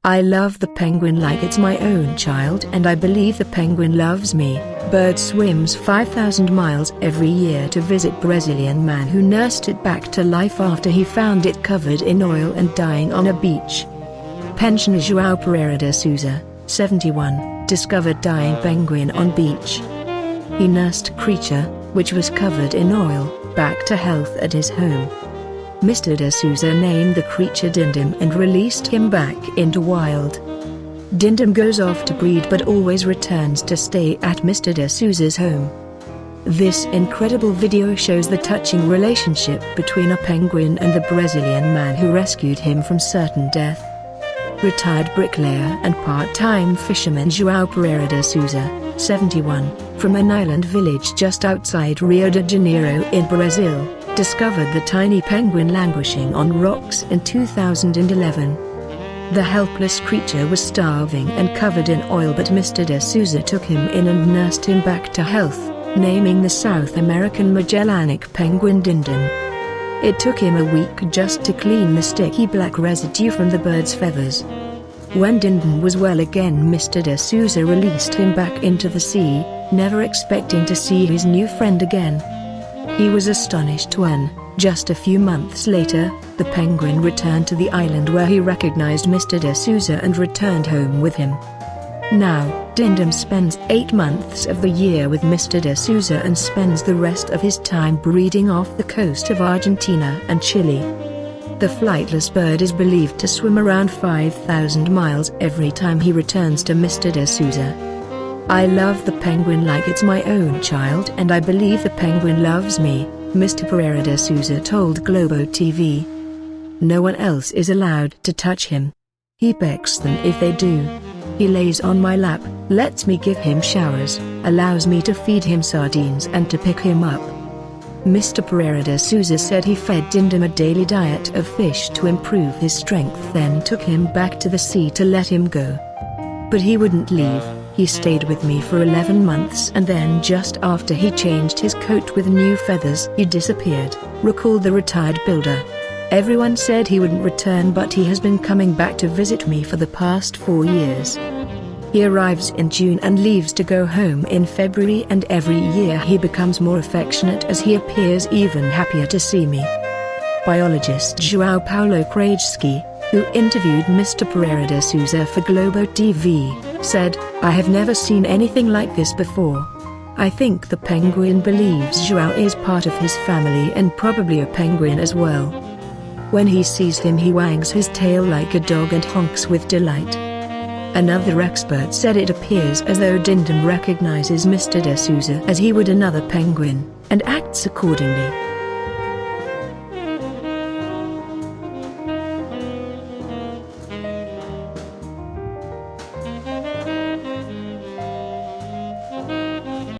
I love the penguin like it's my own child, and I believe the penguin loves me. Bird swims 5,000 miles every year to visit Brazilian man who nursed it back to life after he found it covered in oil and dying on a beach. Pensioner Joao Pereira de Souza, 71, discovered dying penguin on beach. He nursed creature, which was covered in oil, back to health at his home. Mr de Souza named the creature Dindim and released him back into wild. Dindim goes off to breed but always returns to stay at Mr de Souza's home. This incredible video shows the touching relationship between a penguin and the Brazilian man who rescued him from certain death. Retired bricklayer and part-time fisherman Joao Pereira de Souza, 71, from an island village just outside Rio de Janeiro in Brazil, discovered the tiny penguin languishing on rocks in 2011. The helpless creature was starving and covered in oil, but Mr de Souza took him in and nursed him back to health, naming the South American Magellanic penguin Dindim. It took him a week just to clean the sticky black residue from the bird's feathers. When Dindim was well again, Mr de Souza released him back into the sea, never expecting to see his new friend again. He was astonished when, just a few months later, the penguin returned to the island where he recognized Mr de Souza and returned home with him. Now, Dindim spends 8 months of the year with Mr de Souza and spends the rest of his time breeding off the coast of Argentina and Chile. The flightless bird is believed to swim around 5,000 miles every time he returns to Mr de Souza. I love the penguin like it's my own child, and I believe the penguin loves me, Mr. Pereira de Souza told Globo TV. No one else is allowed to touch him. He pecks them if they do. He lays on my lap, lets me give him showers, allows me to feed him sardines and to pick him up. Mr. Pereira de Souza said he fed Dindim a daily diet of fish to improve his strength, then took him back to the sea to let him go. But he wouldn't leave. He stayed with me for 11 months, and then just after he changed his coat with new feathers, he disappeared, recalled the retired builder. Everyone said he wouldn't return, but he has been coming back to visit me for the past 4 years. He arrives in June and leaves to go home in February, and every year he becomes more affectionate as he appears even happier to see me. Biologist João Paulo Krajewski, who interviewed Mr. Pereira de Souza for Globo TV, said, "I have never seen anything like this before. I think the penguin believes Joao is part of his family and probably a penguin as well. When he sees him, he wags his tail like a dog and honks with delight." Another expert said it appears as though Dindim recognizes Mr. de Souza as he would another penguin, and acts accordingly.